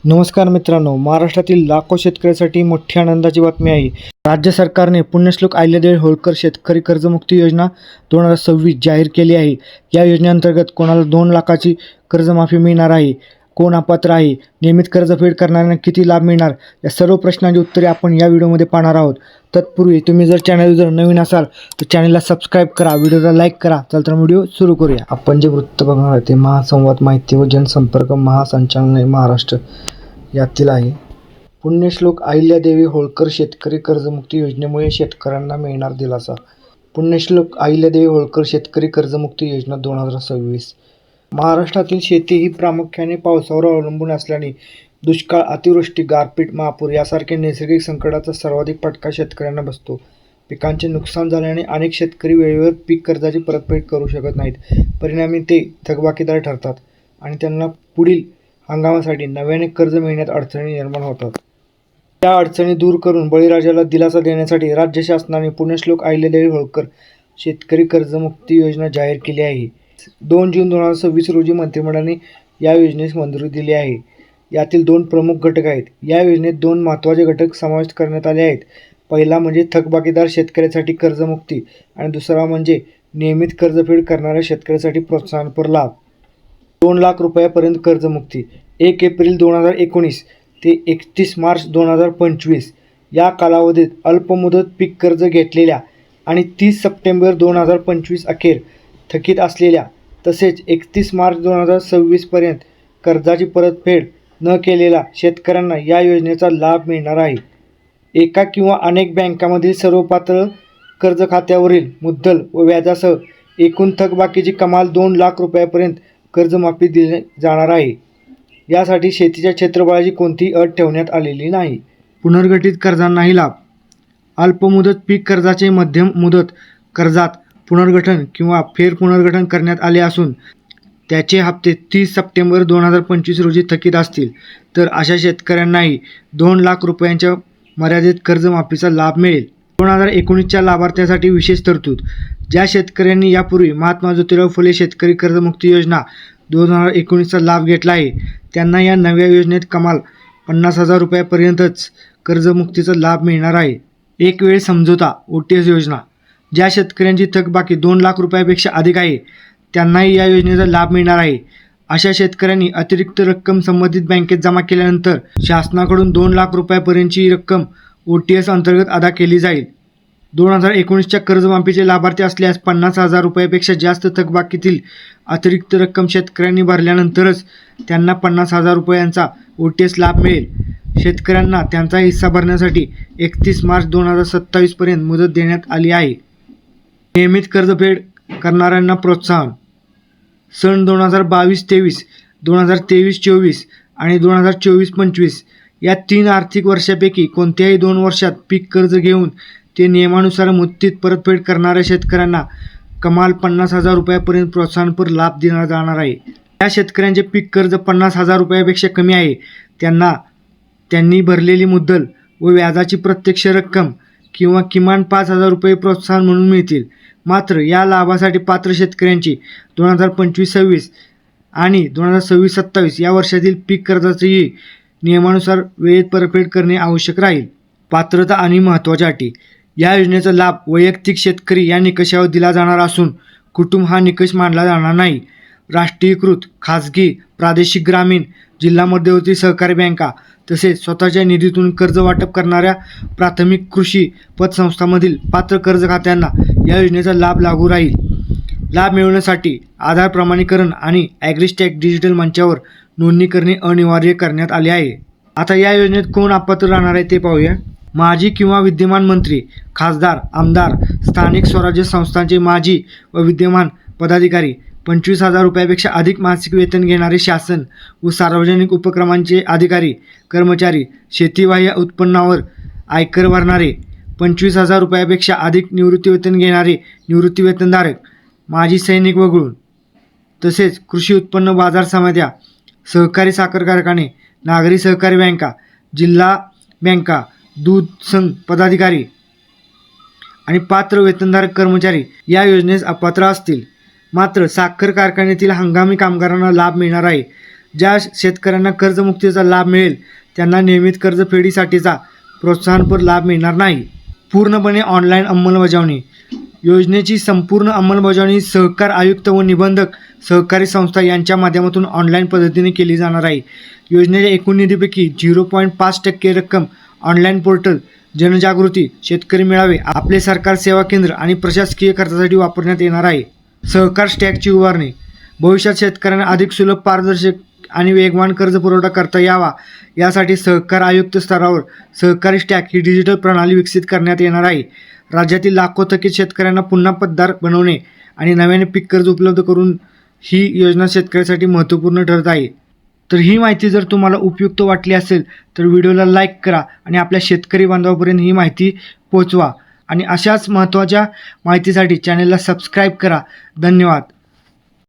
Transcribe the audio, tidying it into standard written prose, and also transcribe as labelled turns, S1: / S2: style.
S1: नमस्कार मित्रांनो, महाराष्ट्रातील लाखो शेतकऱ्यांसाठी मोठी आनंदाची बातमी आहे। राज्य सरकारने पुण्यश्लोक अहिल्यादेवी होळकर शेतकरी कर्जमुक्ती योजना 2026 जाहीर केली आहे। या योजनेअंतर्गत कोणाला 2 लाखाची कर्जमाफी मिळणार आहे, कोण अपात्र आहे, नियमित कर्जफेड करणाऱ्यांना किती लाभ मिळणार, या सर्व प्रश्नांची उत्तरे आपण या व्हिडिओमध्ये पाहणार आहोत। तत्पूर्वी तुम्ही जर चॅनलवर नवीन असाल तर चॅनलला सबस्क्राईब करा, व्हिडिओला लाईक करा। चला तर व्हिडिओ सुरू करूया। आपण जे वृत्त बघणार आहे ते महासंवाद माहिती व जनसंपर्क महासंचालनालय महाराष्ट्र यातील आहे। पुण्यश्लोक अहिल्यादेवी होळकर शेतकरी कर्जमुक्ती योजनेमुळे शेतकऱ्यांना मिळणार दिलासा। पुण्यश्लोक अहिल्यादेवी होळकर शेतकरी कर्जमुक्ती योजना 2026। महाराष्ट्रातील शेती ही प्रामुख्याने पावसावर अवलंबून असल्याने दुष्काळ, अतिवृष्टी, गारपीट, महापूर यासारख्या नैसर्गिक संकटाचा सर्वाधिक फटका शेतकऱ्यांना बसतो। पिकांचे नुकसान झाल्याने अनेक शेतकरी वेळेवर पीक कर्जाची परतफेड करू शकत नाहीत। परिणामी ते थकबाकीदार ठरतात आणि त्यांना पुढील हंगामासाठी नव्याने कर्ज मिळण्यात अडचणी निर्माण होतात। त्या अडचणी दूर करून बळीराजाला दिलासा देण्यासाठी राज्य शासनाने पुण्यश्लोक अहिल्यादेवी होळकर शेतकरी कर्जमुक्ती योजना जाहीर केली आहे। 2 जून 2026 रोजी मंत्रिमंडळाने या योजनेस मंजुरी दिली आहे। यातील 2 प्रमुख घटक आहेत। या योजनेत 2 महत्त्वाचे घटक समाविष्ट करण्यात आले आहेत। पहिला म्हणजे थकबाकीदार शेतकऱ्यासाठी कर्जमुक्ती आणि दुसरा म्हणजे नियमित कर्जफेड करणाऱ्या शेतकऱ्यासाठी प्रोत्साहनपर लाभ। 2 लाख रुपयापर्यंत कर्जमुक्ती 1 एप्रिल 2019 ते 31 मार्च 2025 या कालावधीत अल्पमुदत पीक कर्ज घेतलेल्या आणि 30 सप्टेंबर 2025 अखेर थकीत असलेल्या तसेच 31 मार्च 2026 पर्यंत कर्जाची परतफेड न केलेल्या शेतकऱ्यांना या योजनेचा लाभ मिळणार आहे। एका किंवा अनेक बँकांमधील सर्व पात्र कर्ज खात्यावरील मुद्दल व व्याजासह एकूण थकबाकीची कमाल 2 लाख रुपयापर्यंत कर्जमाफी दिली जाणार आहे। यासाठी शेतीच्या क्षेत्रफळाची कोणतीही अट ठेवण्यात आलेली नाही। पुनर्गठित कर्जांनाही लाभ। अल्पमुदत पीक कर्जाचे मध्यम मुदत कर्जात पुनर्गठन किंवा फेरपुनर्गठन करण्यात आले असून त्याचे हप्ते 30 सप्टेंबर 2025 रोजी थकीत असतील तर अशा शेतकऱ्यांनाही 2 लाख रुपयांच्या मर्यादित कर्जमाफीचा लाभ मिळेल। 2019च्या लाभार्थ्यांसाठी विशेष तरतूद। ज्या शेतकऱ्यांनी यापूर्वी महात्मा ज्योतिराव फुले शेतकरी कर्जमुक्ती योजना 2019चा लाभ घेतला आहे त्यांना या नव्या योजनेत कमाल 50,000 रुपयापर्यंतच कर्जमुक्तीचा लाभ मिळणार आहे। एक वेळ समझोता OTS योजना। ज्या शेतकऱ्यांची थकबाकी 2 लाख रुपयापेक्षा अधिक आहे त्यांनाही या योजनेचा लाभ मिळणार आहे। अशा शेतकऱ्यांनी अतिरिक्त रक्कम संबंधित बँकेत जमा केल्यानंतर शासनाकडून 2 लाख रुपयापर्यंतची रक्कम OTS अंतर्गत अदा केली जाईल। 2019च्या कर्जमाफीचे लाभार्थी असल्यास 50,000 रुपयापेक्षा जास्त थकबाकीतील अतिरिक्त रक्कम शेतकऱ्यांनी भरल्यानंतरच त्यांना 50,000 रुपयांचा OTS लाभ मिळेल। शेतकऱ्यांना त्यांचा हिस्सा भरण्यासाठी 31 मार्च 2027 पर्यंत मुदत देण्यात आली आहे। नियमित कर्जफेड करणाऱ्यांना प्रोत्साहन। सन 2022-23, 2023-24 आणि 2024-25 या 3 आर्थिक वर्षापैकी कोणत्याही 2 वर्षात पीक कर्ज घेऊन ते नियमानुसार मुदतीत परतफेड करणाऱ्या शेतकऱ्यांना कमाल 50,000 रुपयापर्यंत प्रोत्साहनपर लाभ दिला जाणार आहे। या शेतकऱ्यांचे पीक कर्ज 50,000 रुपयापेक्षा कमी आहे त्यांनी भरलेली मुद्दल व व्याजाची प्रत्यक्ष रक्कम किंवा किमान 5,000 रुपये प्रोत्साहन म्हणून मिळतील। मात्र या लाभासाठी पात्र शेतकऱ्यांची 2025-26 आणि 2026-27 या वर्षातील पीक कर्जाचीही नियमानुसार वेळेत परतफेड करणे आवश्यक राहील। पात्रता आणि महत्त्वाच्या अटी। या योजनेचा लाभ वैयक्तिक शेतकरी या निकषावर दिला जाणार असून कुटुंब हा निकष मानला जाणार नाही। राष्ट्रीयीकृत, खाजगी, प्रादेशिक, ग्रामीण, जिल्हा मध्यवर्ती सहकारी बँका तसेच स्वतःच्या निधीतून कर्ज वाटप करणाऱ्या प्राथमिक कृषी पतसंस्थांमधील पात्र कर्ज खात्यांना या योजनेचा लाभ लागू राहील। लाभ मिळवण्यासाठी आधार प्रमाणीकरण आणि ॲग्रीस्टॅक डिजिटल मंचावर नोंदणी करणे अनिवार्य करण्यात आले आहे। आता या योजनेत कोण अपात्र राहणार आहे ते पाहूया। माजी किंवा विद्यमान मंत्री, खासदार, आमदार, स्थानिक स्वराज्य संस्थांचे माजी व विद्यमान पदाधिकारी, 25,000 रुपयापेक्षा अधिक मासिक वेतन घेणारे शासन व सार्वजनिक उपक्रमांचे अधिकारी, कर्मचारी, शेतीबाह्य उत्पन्नावर आयकर भरणारे, 25,000 रुपयापेक्षा अधिक निवृत्तीवेतन घेणारे निवृत्तीवेतनधारक, माजी सैनिक वगळून, तसेच कृषी उत्पन्न बाजार समित्या, सहकारी साखर कारखाने, नागरी सहकारी बँका, जिल्हा बँका, दूध संघ पदाधिकारी आणि पात्र वेतनधारक कर्मचारी या योजनेस अपात्र असतील। मात्र साखर कारखान्यातील हंगामी कामगारांना लाभ मिळणार आहे। ज्या शेतकऱ्यांना कर्जमुक्तीचा लाभ मिळेल त्यांना नियमित कर्जफेडीसाठीचा प्रोत्साहनपर लाभ मिळणार नाही. पूर्णपणे ऑनलाईन अंमलबजावणी. योजनेची संपूर्ण अंमलबजावणी सहकार आयुक्त व निबंधक सहकारी संस्था यांच्या माध्यमातून ऑनलाईन पद्धतीने केली जाणार आहे. योजनेच्या एकूण निधीपैकी 0.5% रक्कम ऑनलाईन पोर्टल, जनजागृती, शेतकरी मेळावे, आपले सरकार सेवा केंद्र आणि प्रशासकीय खर्चासाठी वापरण्यात येणार आहे. सहकार स्टॅकची उभारणी. भविष्यात शेतकऱ्यांना अधिक सुलभ, पारदर्शक आणि वेगवान कर्ज पुरवठा करता यावा यासाठी सहकार आयुक्त स्तरावर सहकारी स्टॅक ही डिजिटल प्रणाली विकसित करण्यात येणार आहे. राज्यातील लाखो थकीत शेतकऱ्यांना पुन्हा पतदार बनवणे आणि नव्याने पीक कर्ज उपलब्ध करून ही योजना शेतकऱ्यासाठी महत्त्वपूर्ण ठरत आहे. तर ही माहिती जर तुम्हाला उपयुक्त वाटली असेल तर व्हिडिओला लाईक करा आणि आपल्या शेतकरी बांधवांपर्यंत ही माहिती पोहोचवा आणि अशाच महत्त्वाच्या माहितीसाठी चॅनलला सबस्क्राईब करा. धन्यवाद.